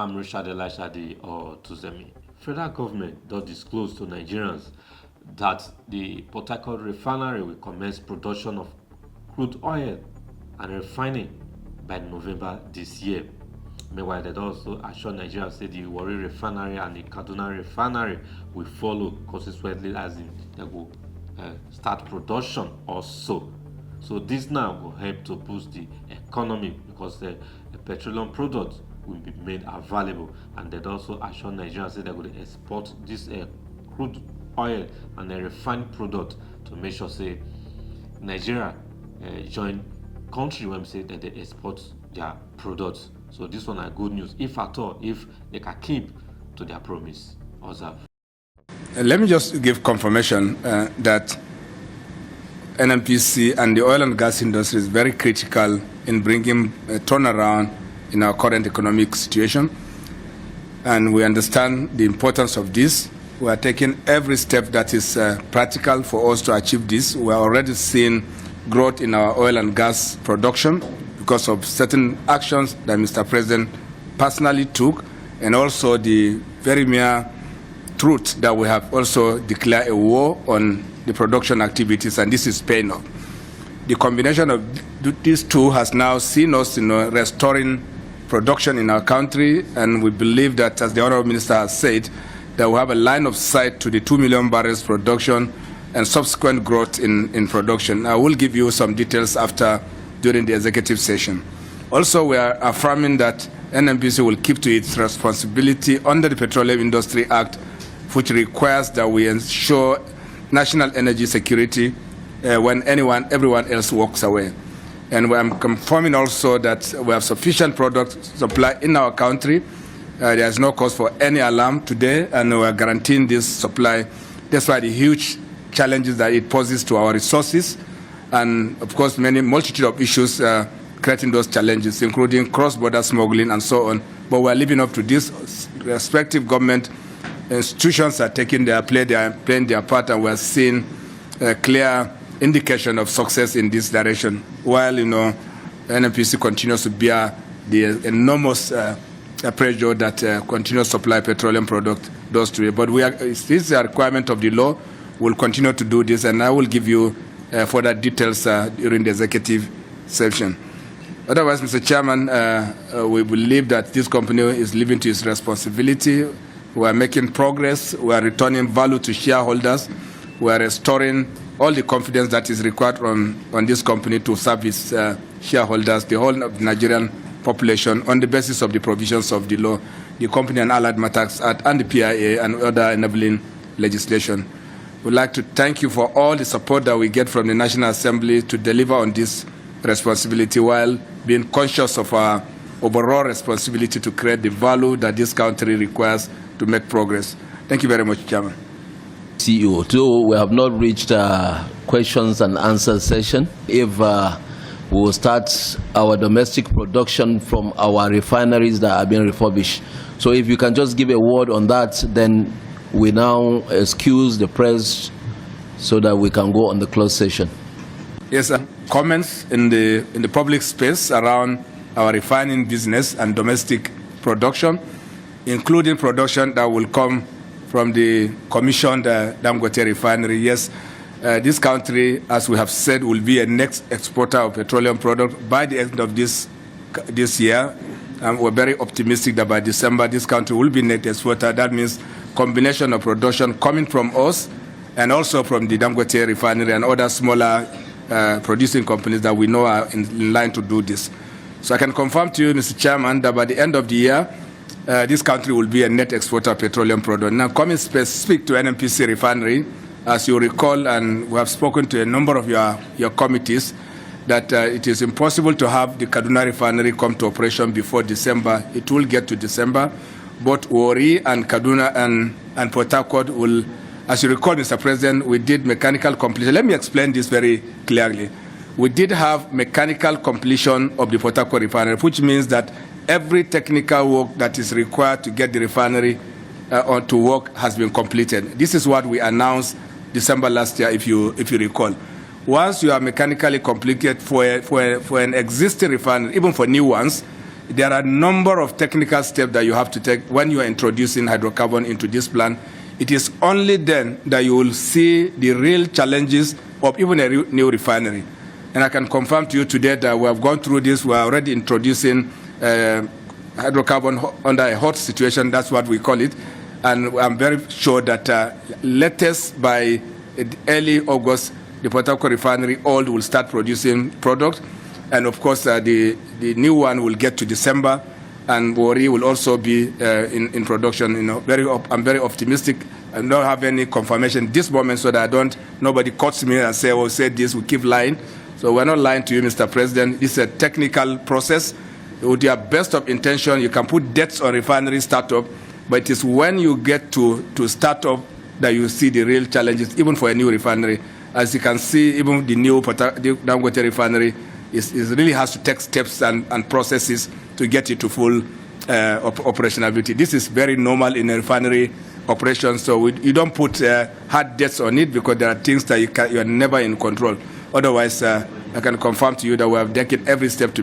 I'm Richard Elashadi or Tuzemi. Federal government does disclose to Nigerians that the Port Harcourt refinery will commence production of crude oil and refining by November this year. Meanwhile, they also assure Nigerians that the Warri Refinery and the Kaduna Refinery will follow consequently, as in they will start production also. So this now will help to boost the economy because the petroleum products will be made available, and they also assure Nigerians that they will export this crude oil and a refined product to make sure say Nigeria join country when we say that they export their products. So this one are good news, if at all, if they can keep to their promise. Observe. Let me just give confirmation that NNPC and the oil and gas industry is very critical in bringing a turnaround in our current economic situation. And we understand the importance of this. We are taking every step that is practical for us to achieve this. We are already seeing growth in our oil and gas production because of certain actions that Mr. President personally took, and also the very mere truth that we have also declared a war on the production activities, and this is paying off. The combination of these two has now seen us restoring production in our country, and we believe that, as the Honorable Minister has said, that we have a line of sight to the 2 million barrels production and subsequent growth in production. I will give you some details during the executive session. Also, we are affirming that NNPC will keep to its responsibility under the Petroleum Industry Act, which requires that we ensure national energy security when everyone else walks away. And I'm confirming also that we have sufficient product supply in our country. There is no cause for any alarm today, and we are guaranteeing this supply despite the huge challenges that it poses to our resources, and of course multitude of issues creating those challenges, including cross-border smuggling and so on. But we are living up to this. Respective government institutions are playing their part, and we are seeing a clear indication of success in this direction, while NNPC continues to bear the enormous pressure that continuous supply petroleum product does to it. But this is a requirement of the law. We'll continue to do this, and I will give you further details during the executive session. Otherwise, Mr. Chairman, we believe that this company is living to its responsibility. We are making progress. We are returning value to shareholders. We are restoring all the confidence that is required on this company to serve its shareholders, the whole of the Nigerian population, on the basis of the provisions of the law, the Company and Allied Matters Act, and the PIA, and other enabling legislation. We'd like to thank you for all the support that we get from the National Assembly to deliver on this responsibility, while being conscious of our overall responsibility to create the value that this country requires to make progress. Thank you very much, Chairman. CEO, so we have not reached questions and answers session. If we will start our domestic production from our refineries that are being refurbished. So if you can just give a word on that, then we now excuse the press so that we can go on the closed session. Yes, comments in the public space around our refining business and domestic production, including production that will come from the commissioned Dangote refinery. Yes, this country, as we have said, will be a next exporter of petroleum products by the end of this year. And we're very optimistic that by December, this country will be net exporter. That means combination of production coming from us and also from the Dangote refinery and other smaller producing companies that we know are in line to do this. So I can confirm to you, Mr. Chairman, that by the end of the year, this country will be a net exporter of petroleum products. Now, coming specific to NNPC refinery, as you recall, and we have spoken to a number of your committees, that it is impossible to have the Kaduna refinery come to operation before December. It will get to December. Both Warri and Kaduna and Port Harcourt will, as you recall, Mr. President, we did mechanical completion. Let me explain this very clearly. We did have mechanical completion of the Port Harcourt refinery, which means that every technical work that is required to get the refinery to work has been completed. This is what we announced December last year, if you recall. Once you are mechanically completed for an existing refinery, even for new ones, there are a number of technical steps that you have to take when you are introducing hydrocarbon into this plant. It is only then that you will see the real challenges of even a new refinery. And I can confirm to you today that we have gone through this. We are already introducing hydrocarbon under a hot situation. That's what we call it. And I'm very sure that latest by early August, the Port Harcourt refinery old will start producing product. And of course, the new one will get to December, and Warri will also be in production. You know, I'm very optimistic. I don't have any confirmation this moment, so that nobody cuts me and say, "Oh, say this." We keep lying. So we're not lying to you, Mr. President. It's a technical process. With your best of intention, you can put dates on refinery startup, but it is when you get to startup that you see the real challenges, even for a new refinery. As you can see, even the new Dangote refinery it really has to take steps and processes to get it to full operationality. This is very normal in a refinery operation, so you don't put hard dates on it, because there are things that you are never in control. Otherwise, I can confirm to you that we have taken every step to